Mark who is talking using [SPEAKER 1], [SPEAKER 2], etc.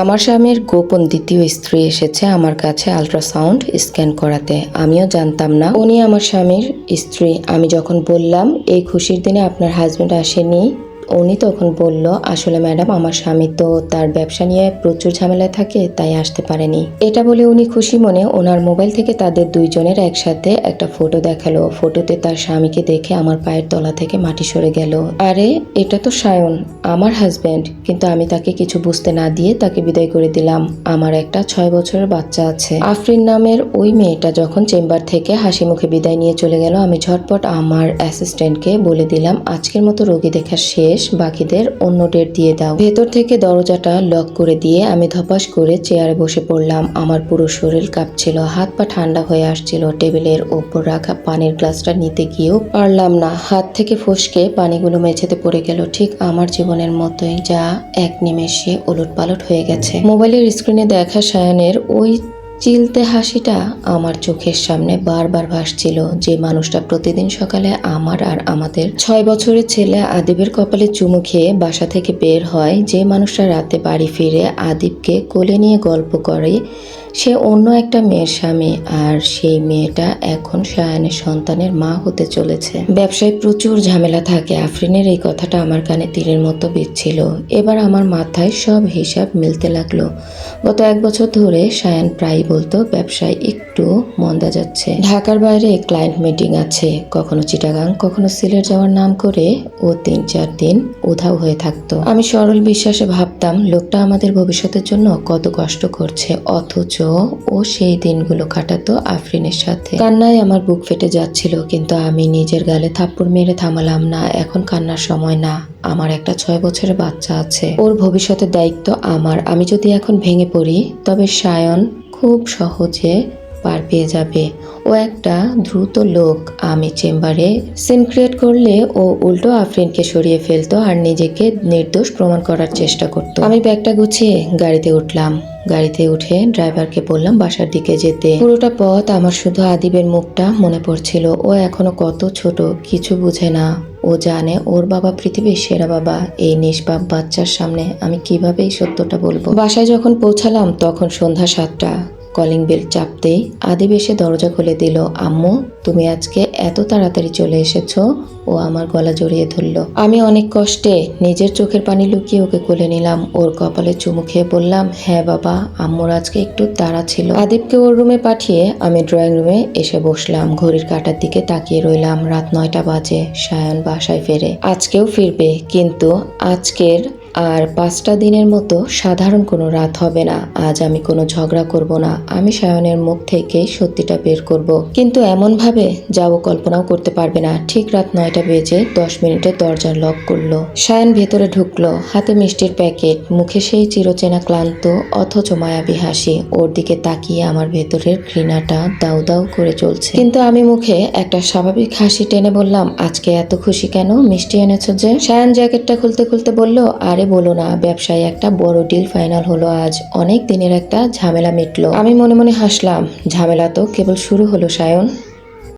[SPEAKER 1] আমার স্বামীর গোপন দ্বিতীয় স্ত্রী এসেছে আমার কাছে আল্ট্রাসাউন্ড স্ক্যান করাতে। আমিও জানতাম না উনি আমার স্বামীর স্ত্রী। আমি যখন বললাম এই খুশির দিনে আপনার হাজবেন্ড আসেনি, উনি তখন বলল, আসলে ম্যাডাম আমার স্বামী তো তার ব্যবসা নিয়ে প্রচুর ঝামেলায় থাকে, তাই আসতে পারেনি। এটা বলে উনি খুশি মনে ওনার মোবাইল থেকে তাদের দুইজনের একসাথে একটা ফটো দেখালো। ফটোতে তার স্বামীকে দেখে আমার পায়ের তলা থেকে মাটি সরে গেল। আরে এটা তো সায়ন, আমার হাজবেন্ড। কিন্তু আমি তাকে কিছু বুঝতে না দিয়ে তাকে বিদায় করে দিলাম। আমার একটা 6 বছরের বাচ্চা আছে। আফরিন নামের ওই মেয়েটা যখন চেম্বার থেকে হাসি মুখে বিদায় নিয়ে চলে গেল, আমি ঝটপট আমার অ্যাসিস্ট্যান্টকে বলে দিলাম, আজকের মতো রোগী দেখা শেষ, বাকিদের অন্য ডেট দিয়ে দাও। ভেতর থেকে দরজাটা লক করে দিয়ে আমি ধপাস করে চেয়ারে বসে পড়লাম। আমার পুরো শরীর কাঁপছিল, হাত পা ঠান্ডা হয়ে আসছিল। টেবিলের ওপর রাখা পানির গ্লাসটা নিতে গিয়েও পারলাম না। হাত থেকে ফসকে পানিগুলো মেঝেতে পড়ে গেল, ঠিক আমার জীবনের মতোই, যা এক নিমেষে ওলটপালট হয়ে গেছে। মোবাইলের স্ক্রিনে দেখা সায়নের ওই চিলতে হাসিটা আমার চোখের সামনে বারবার ভাসছিল। যে মানুষটা প্রতিদিন সকালে আমার আর আমাদের 6 বছরের ছেলে আদিবের কপালে চুমু খেয়ে বাসা থেকে বের হয়, যে মানুষটা রাতে বাড়ি ফিরে আদিবকে কোলে নিয়ে গল্প করে, সে অন্য একটা মেয়ের স্বামী। আর সেই মেয়েটা এখন সায়ানের সন্তানের মা হতে চলেছে। ব্যবসায় প্রচুর ঝামেলা থাকে, আফরিনের এই কথাটা আমার কানে তীরের মতো বিঁধছিল। এবার আমার মাথায় সব হিসাব মিলতে লাগলো। গত 1 বছর ধরে সায়ান প্রায় বলতো ব্যবসায় একটু মন্দা যাচ্ছে, ঢাকার বাইরে ক্লায়েন্ট মিটিং আছে, কখনো চিটাগাং কখনো সিলেট যাওয়ার নাম করে ও 3-4 দিন উধাও হয়ে থাকতো। আমি সরল বিশ্বাসে ভাবতাম লোকটা আমাদের ভবিষ্যতের জন্য কত কষ্ট করছে, অথচ ও সেই দিনগুলো কাটাতো আফরিনের সাথে। কান্নায় আমার বুক ফেটে যাচ্ছিল, কিন্তু আমি নিজের গালে থাপ্পড় মেরে থামালাম না। এখন কান্নার সময় না, আমার একটা 6 বছরের বাচ্চা আছে, ওর ভবিষ্যতের দায়িত্ব আমার। আমি যদি এখন ভেঙে পড়ি তবে সায়ন খুব সহজে পার পেয়ে যাবে। ও একটা দ্রুত লোক। আমি চেম্বারে সিন ক্রিয়েট করলে ও উল্টো আফরিনকে সরিয়ে ফেলতো আর নিজেকে নির্দোষ প্রমাণ করার চেষ্টা করত। আমি ব্যাগটা গুছিয়ে গাড়িতে উঠলাম। গাড়িতে উঠে ড্রাইভারকে বললাম বাসার দিকে যেতে। পুরোটা পথ আমার শুধু আদিবের মুখটা মনে পড়ছিল। ও এখনো কত ছোট, কিছু বুঝে না। ও জানে ওর বাবা পৃথিবীর সেরা বাবা। এই নিষ্পাপ বাচ্চার সামনে আমি কিভাবে এই সত্যটা বলবো? বাসায় যখন পৌঁছালাম তখন সন্ধ্যা 7টা। কলিং বেল চাপতেই আদিব এসে দরজা খুলে দিল। আম্মু, তুমি আজকে এত তাড়াতাড়ি চলে এসেছো? ও আমার গলা জড়িয়ে ধরল। আমি অনেক কষ্টে নিজের চোখের পানি লুকিয়ে ওকে কোলে নিলাম। ওর কপালে চুমু খেয়ে বললাম, হ্যাঁ বাবা, আম্মুর আজকে একটু তাড়া ছিল। আদিবকে ওর রুমে পাঠিয়ে আমি ড্রয়িং রুমে এসে বসলাম। ঘড়ির কাঁটার দিকে তাকিয়ে রইলাম। রাত 9টা বাজে। সায়ন বাসায় ফেরে, আজকেও ফিরবে, কিন্তু আজকের আর 5টা দিনের মতো সাধারণ কোনো রাত হবে না। আজ আমি কোনো ঝগড়া করব না। আমি সায়নের মুখ থেকেই সত্যিটা বের করব, কিন্তু এমন ভাবে যা ও কল্পনাও করতে পারবে না। ঠিক রাত 9টা বেজে 10 মিনিটে দরজা লক করলো। সায়ন ভেতরে ঢুকলো, হাতে মিষ্টির প্যাকেট, মুখে সেই চিরচেনা ক্লান্ত অথচ মায়াবী হাসি। ওর দিকে তাকিয়ে আমার ভেতরের ঘৃণাটা দাউ দাউ করে চলছে, কিন্তু আমি মুখে একটা স্বাভাবিক হাসি টেনে বললাম, আজকে এত খুশি কেন? মিষ্টি এনেছো যে? সায়ন জ্যাকেটটা খুলতে খুলতে বলল, আরে বলো না, ব্যবসায় একটা বড় ডিল ফাইনাল হলো আজ। অনেক দিনের একটা ঝামেলা মিটলো। আমি মনে মনে হাসলাম, ঝামেলা তো কেবল শুরু হলো সায়ন।